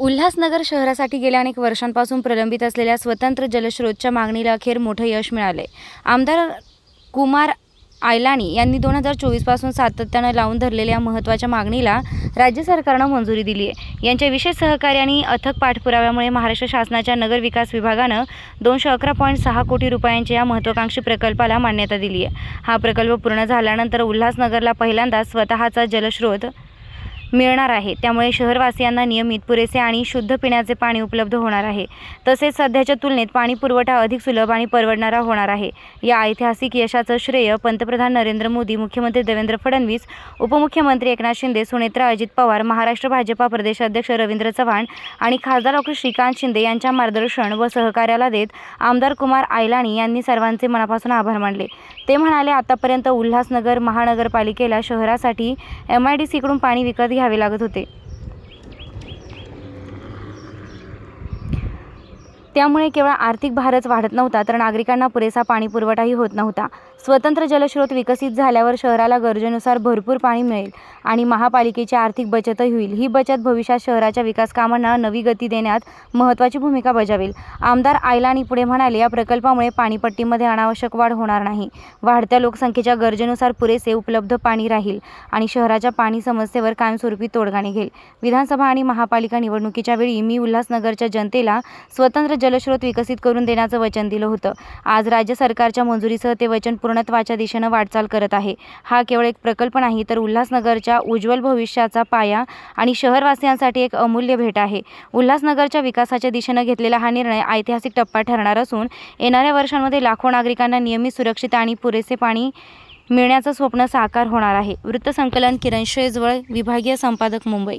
उल्हासनगर शहरासाठी गेल्या अनेक वर्षांपासून प्रलंबित असलेल्या स्वतंत्र जलस्रोतच्या मागणीला अखेर मोठं यश मिळाले. आमदार कुमार आयलानी यांनी 2024 पासून सातत्यानं लावून धरलेल्या महत्त्वाच्या मागणीला राज्य सरकारनं मंजुरी दिली आहे. यांच्या विशेष सहकार्य आणि अथक पाठपुराव्यामुळे महाराष्ट्र शासनाच्या नगर विकास विभागानं 211.6 कोटी रुपयांच्या या महत्त्वाकांक्षी प्रकल्पाला मान्यता दिली आहे. हा प्रकल्प पूर्ण झाल्यानंतर उल्हासनगरला पहिल्यांदाच स्वतःचा जलस्रोत मिळणार आहे. त्यामुळे शहरवासियांना नियमित, पुरेसे आणि शुद्ध पिण्याचे पाणी उपलब्ध होणार आहे. तसेच सध्याच्या तुलनेत पाणी पुरवठा अधिक सुलभ आणि परवडणारा होणार आहे. या ऐतिहासिक यशाचं श्रेय पंतप्रधान नरेंद्र मोदी, मुख्यमंत्री देवेंद्र फडणवीस, उपमुख्यमंत्री एकनाथ शिंदे, सुनेत्रा अजित पवार, महाराष्ट्र भाजपा प्रदेशाध्यक्ष रवींद्र चव्हाण आणि खासदार डॉ. श्रीकांत शिंदे यांच्या मार्गदर्शन व सहकार्याला देत आमदार कुमार आयलानी यांनी सर्वांचे मनापासून आभार मानले. ते म्हणाले, आतापर्यंत उल्हासनगर महानगरपालिकेला शहरासाठी MIDCकडून पाणी विकत घ्यावे लागत होते. त्यामुळे केवळ आर्थिक भारच वाढत नव्हता, तर नागरिकांना पुरेसा पाणी पुरवठाही होत नव्हता. स्वतंत्र जलस्रोत विकसित झाल्यावर शहराला गरजेनुसार भरपूर पाणी मिळेल आणि महापालिकेची आर्थिक बचतही होईल. ही बचत भविष्यात शहराच्या विकास कामांना नवी गती देण्यात महत्त्वाची भूमिका बजावेल. आमदार आयलानी पुढे म्हणाले, या प्रकल्पामुळे पाणीपट्टीमध्ये अनावश्यक वाढ होणार नाही. वाढत्या लोकसंख्येच्या गरजेनुसार पुरेसे उपलब्ध पाणी राहील आणि शहराच्या पाणी समस्येवर कायमस्वरूपी तोडगा निघेल. विधानसभा आणि महापालिका निवडणुकीच्या वेळी मी उल्हासनगरच्या जनतेला स्वतंत्र जलस्रोत विकसित करून देण्याचं वचन दिलं होतं. आज राज्य सरकारच्या मंजुरीसह ते वचन पूर्णत्वाच्या दिशेनं वाटचाल करत आहे. हा केवळ एक प्रकल्प नाही, तर उल्हासनगरच्या उज्ज्वल भविष्याचा पाया आणि शहरवासियांसाठी एक अमूल्य भेट आहे. उल्हासनगरच्या विकासाच्या दिशेनं घेतलेला हा निर्णय ऐतिहासिक टप्पा ठरणार असून येणाऱ्या वर्षांमध्ये लाखो नागरिकांना नियमित, सुरक्षित आणि पुरेसे पाणी मिळण्याचं स्वप्न साकार होणार आहे. वृत्तसंकलन किरण शेजवळ, विभागीय संपादक, मुंबई.